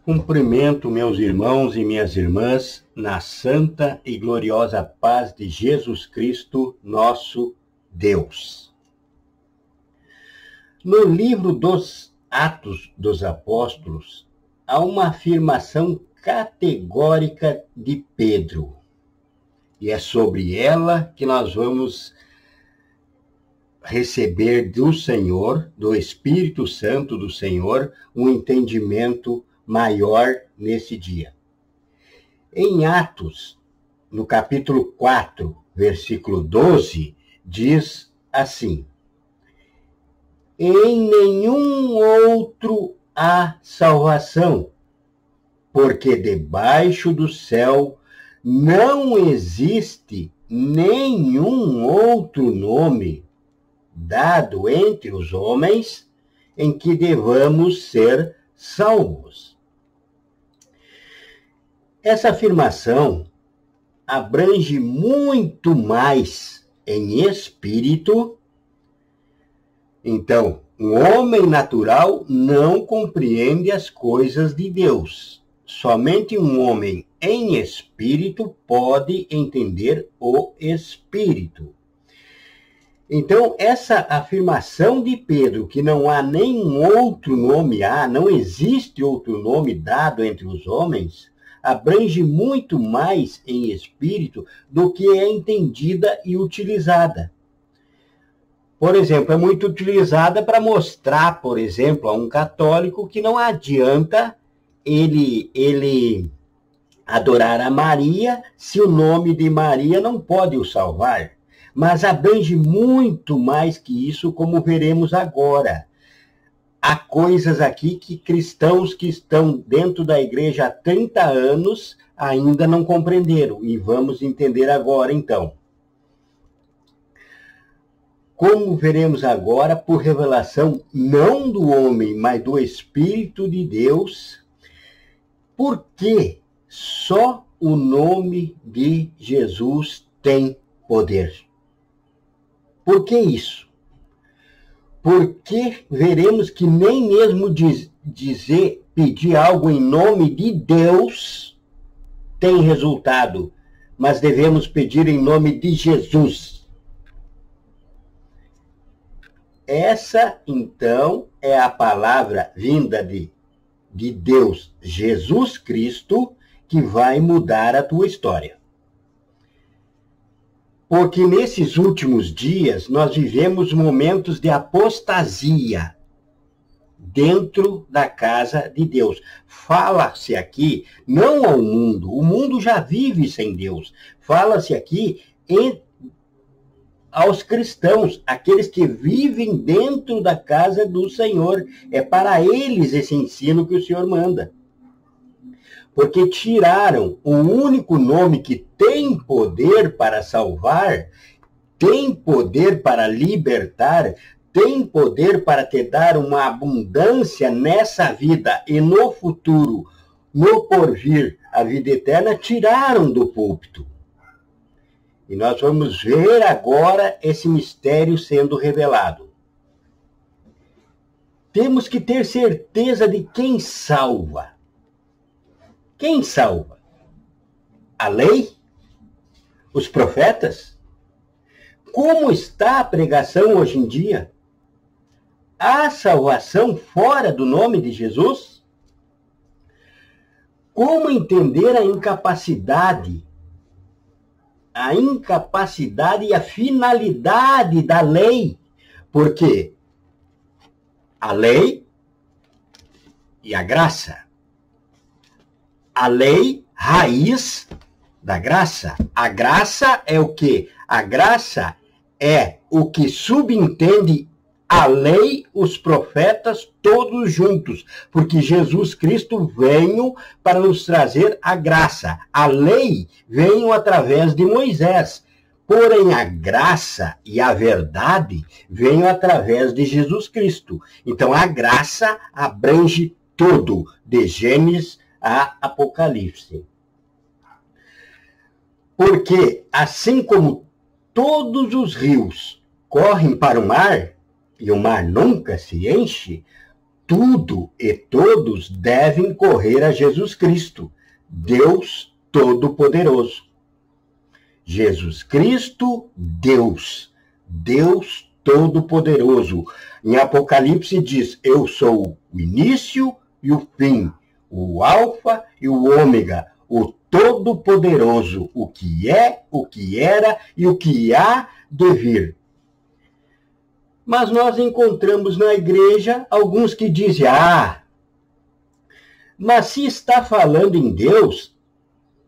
Cumprimento meus irmãos e minhas irmãs na santa e gloriosa paz de Jesus Cristo, nosso Deus. No livro dos Atos dos Apóstolos, há uma afirmação categórica de Pedro. E é sobre ela que nós vamos receber do Senhor, do Espírito Santo do Senhor, um entendimento maior nesse dia. Em Atos, no capítulo 4, versículo 12, diz assim: em nenhum outro há salvação, porque debaixo do céu não existe nenhum outro nome dado entre os homens em que devamos ser salvos. Essa afirmação abrange muito mais em espírito. Então, o homem natural não compreende as coisas de Deus. Somente um homem em espírito pode entender o espírito. Então, essa afirmação de Pedro, que não há nenhum outro nome, não existe outro nome dado entre os homens, abrange muito mais em espírito do que é entendida e utilizada. Por exemplo, é muito utilizada para mostrar, por exemplo, a um católico que não adianta ele adorar a Maria se o nome de Maria não pode o salvar. Mas abrange muito mais que isso, como veremos agora. Há coisas aqui que cristãos que estão dentro da igreja há 30 anos ainda não compreenderam, e vamos entender agora, então. Como veremos agora, por revelação não do homem, mas do Espírito de Deus, por que só o nome de Jesus tem poder. Por que isso? Porque veremos que nem mesmo pedir algo em nome de Deus tem resultado, mas devemos pedir em nome de Jesus. Essa, então, é a palavra vinda de Deus, Jesus Cristo, que vai mudar a tua história. Porque nesses últimos dias nós vivemos momentos de apostasia dentro da casa de Deus. Fala-se aqui, não ao mundo, o mundo já vive sem Deus. Fala-se aqui aos cristãos, aqueles que vivem dentro da casa do Senhor. É para eles esse ensino que o Senhor manda. Porque tiraram o único nome que tem poder para salvar, tem poder para libertar, tem poder para te dar uma abundância nessa vida e no futuro, no porvir, a vida eterna, tiraram do púlpito. E nós vamos ver agora esse mistério sendo revelado. Temos que ter certeza de quem salva. Quem salva? A lei? Os profetas? Como está a pregação hoje em dia? Há salvação fora do nome de Jesus? Como entender a incapacidade e a finalidade da lei? Porque a lei e a graça. A lei, raiz da graça. A graça é o quê? A graça é o que subentende a lei, os profetas, todos juntos. Porque Jesus Cristo veio para nos trazer a graça. A lei veio através de Moisés. Porém, a graça e a verdade veio através de Jesus Cristo. Então, a graça abrange tudo, de Gênesis a Apocalipse. Porque, assim como todos os rios correm para o mar, e o mar nunca se enche, tudo e todos todos devem correr a Jesus Cristo, Deus Todo-Poderoso. Jesus Cristo, Deus Todo-Poderoso. Em Apocalipse diz, eu sou o início e o fim, o alfa e o ômega, o Todo-Poderoso, o que é, o que era e o que há de vir. Mas nós encontramos na igreja alguns que dizem, mas se está falando em Deus,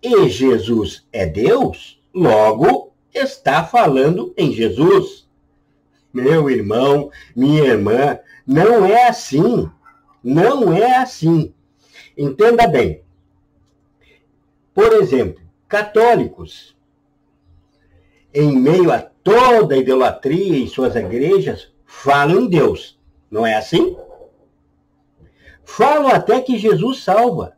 e Jesus é Deus, logo está falando em Jesus. Meu irmão, minha irmã, não é assim. Não é assim. Entenda bem. Por exemplo, católicos, em meio a toda a idolatria em suas igrejas, falam em Deus. Não é assim? Falam até que Jesus salva,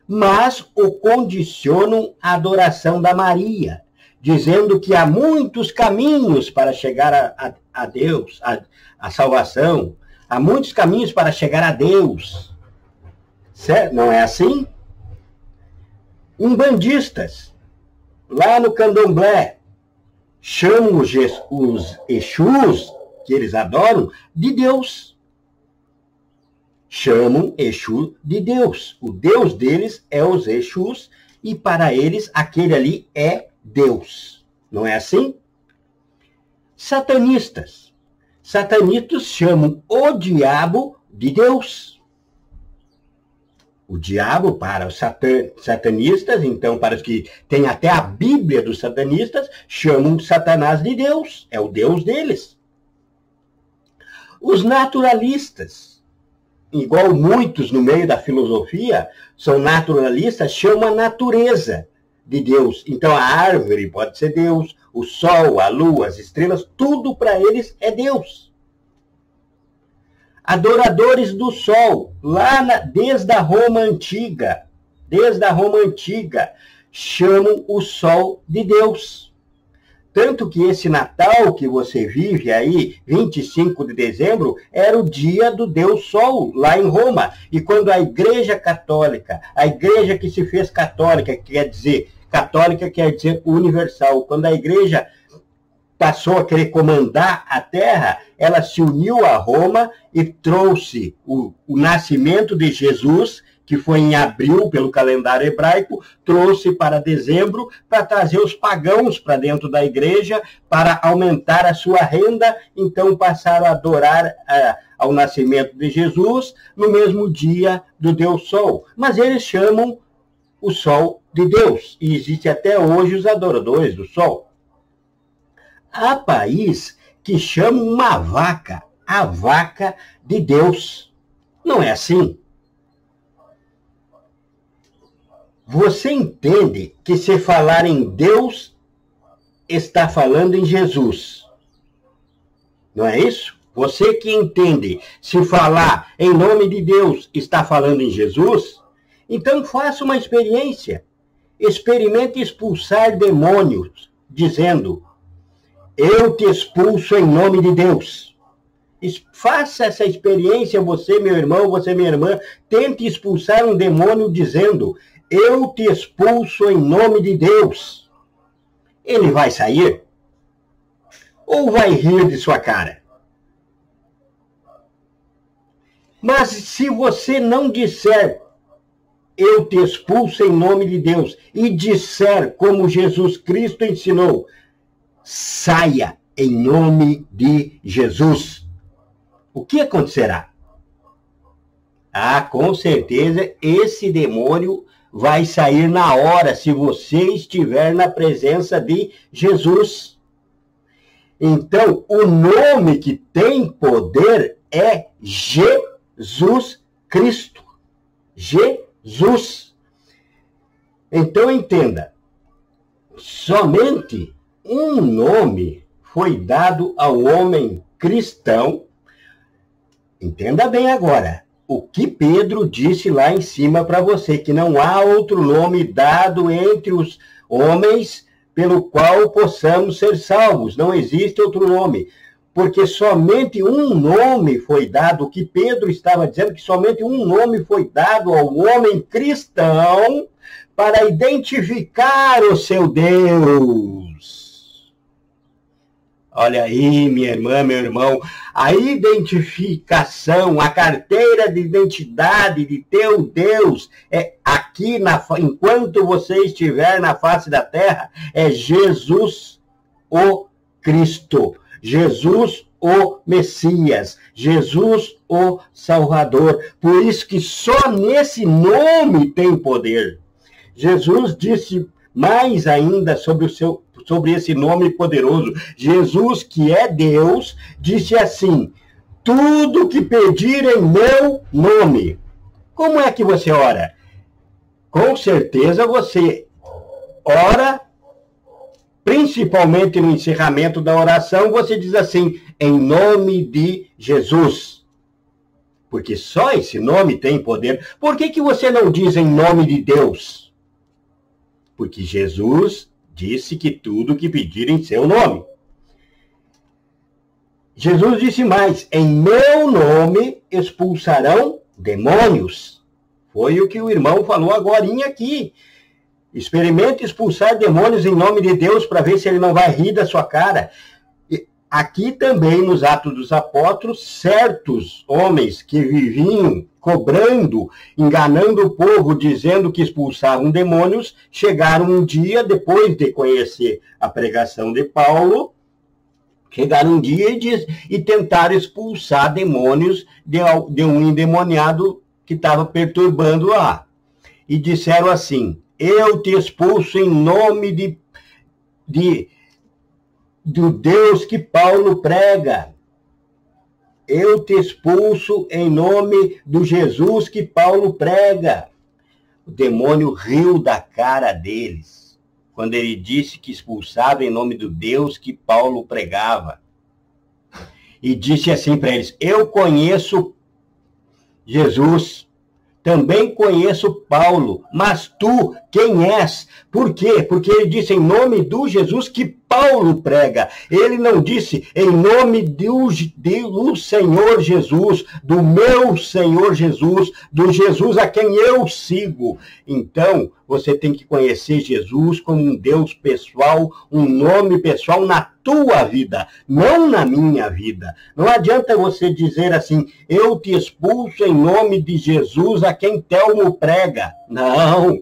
mas o condicionam à adoração da Maria, dizendo que há muitos caminhos para chegar a Deus, a salvação. Há muitos caminhos para chegar a Deus. Certo? Não é assim? Umbandistas, lá no Candomblé, chamam os Exus, que eles adoram, de Deus. Chamam Exu de Deus. O Deus deles é os Exus, e para eles aquele ali é Deus. Não é assim? Satanistas. Satanistas chamam o diabo de Deus. O diabo para os satanistas, então para os que têm até a Bíblia dos satanistas, chamam Satanás de Deus. É o Deus deles. Os naturalistas, igual muitos no meio da filosofia, são naturalistas, chamam a natureza de Deus. Então a árvore pode ser Deus, o sol, a lua, as estrelas, tudo para eles é Deus. Adoradores do sol, desde a Roma Antiga, chamam o sol de Deus. Tanto que esse Natal que você vive aí, 25 de dezembro, era o dia do Deus Sol, lá em Roma. E quando a Igreja Católica, a igreja que se fez católica quer dizer universal, quando a igreja passou a querer comandar a terra, ela se uniu a Roma e trouxe o nascimento de Jesus, que foi em abril pelo calendário hebraico, trouxe para dezembro para trazer os pagãos para dentro da igreja, para aumentar a sua renda, então passaram a adorar ao nascimento de Jesus no mesmo dia do Deus Sol. Mas eles chamam o Sol de Deus, e existe até hoje os adoradores do Sol. Há país que chama uma vaca, a vaca de Deus. Não é assim? Você entende que se falar em Deus, está falando em Jesus. Não é isso? Você que entende, se falar em nome de Deus, está falando em Jesus, então faça uma experiência. Experimente expulsar demônios, dizendo, eu te expulso em nome de Deus. Faça essa experiência, você, meu irmão, você, minha irmã, tente expulsar um demônio dizendo, eu te expulso em nome de Deus. Ele vai sair? Ou vai rir de sua cara? Mas se você não disser, eu te expulso em nome de Deus, e disser como Jesus Cristo ensinou, saia em nome de Jesus, o que acontecerá? Com certeza esse demônio vai sair na hora, se você estiver na presença de Jesus. Então, o nome que tem poder é Jesus Cristo. Jesus. Então, entenda, somente um nome foi dado ao homem cristão. Entenda bem agora. O que Pedro disse lá em cima para você, que não há outro nome dado entre os homens pelo qual possamos ser salvos. Não existe outro nome. porque somente um nome foi dado, o que Pedro estava dizendo, que somente um nome foi dado ao homem cristão para identificar o seu Deus. Olha aí, minha irmã, meu irmão, a identificação, a carteira de identidade de teu Deus, é aqui, enquanto você estiver na face da terra, é Jesus o Cristo, Jesus o Messias, Jesus o Salvador. Por isso que só nesse nome tem poder. Jesus disse mais ainda sobre esse nome poderoso. Jesus, que é Deus, disse assim: tudo que pedir em meu nome. Como é que você ora? Com certeza você ora, principalmente no encerramento da oração, você diz assim: em nome de Jesus. Porque só esse nome tem poder. Por que você não diz em nome de Deus? Porque Jesus disse que tudo que pedir em seu nome. Jesus disse mais: em meu nome expulsarão demônios. Foi o que o irmão falou agorinha aqui. Experimente expulsar demônios em nome de Deus para ver se ele não vai rir da sua cara. Aqui também, nos Atos dos Apóstolos, certos homens que viviam cobrando, enganando o povo, dizendo que expulsavam demônios, chegaram um dia, depois de conhecer a pregação de Paulo, chegaram um dia e tentaram expulsar demônios de um endemoniado que estava perturbando lá. E disseram assim: eu te expulso em nome do Deus que Paulo prega. Eu te expulso em nome do Jesus que Paulo prega. O demônio riu da cara deles, quando ele disse que expulsava em nome do Deus que Paulo pregava. E disse assim para eles: eu conheço Jesus, também conheço Paulo, mas tu quem és? Por quê? Porque ele disse em nome do Jesus que Paulo prega. Ele não disse em nome do Senhor Jesus, do meu Senhor Jesus, do Jesus a quem eu sigo. Então, você tem que conhecer Jesus como um Deus pessoal, um nome pessoal na tua vida, não na minha vida. Não adianta você dizer assim: eu te expulso em nome de Jesus a quem Telmo prega. Não.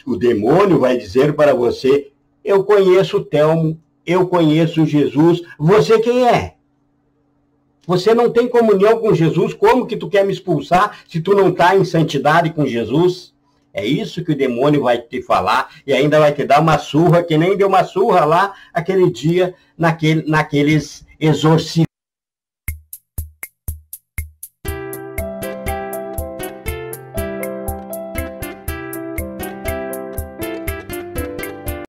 O demônio vai dizer para você: eu conheço o Telmo, eu conheço Jesus, você quem é? Você não tem comunhão com Jesus, como que tu quer me expulsar se tu não está em santidade com Jesus? É isso que o demônio vai te falar e ainda vai te dar uma surra, que nem deu uma surra lá aquele dia, naqueles exorcismos.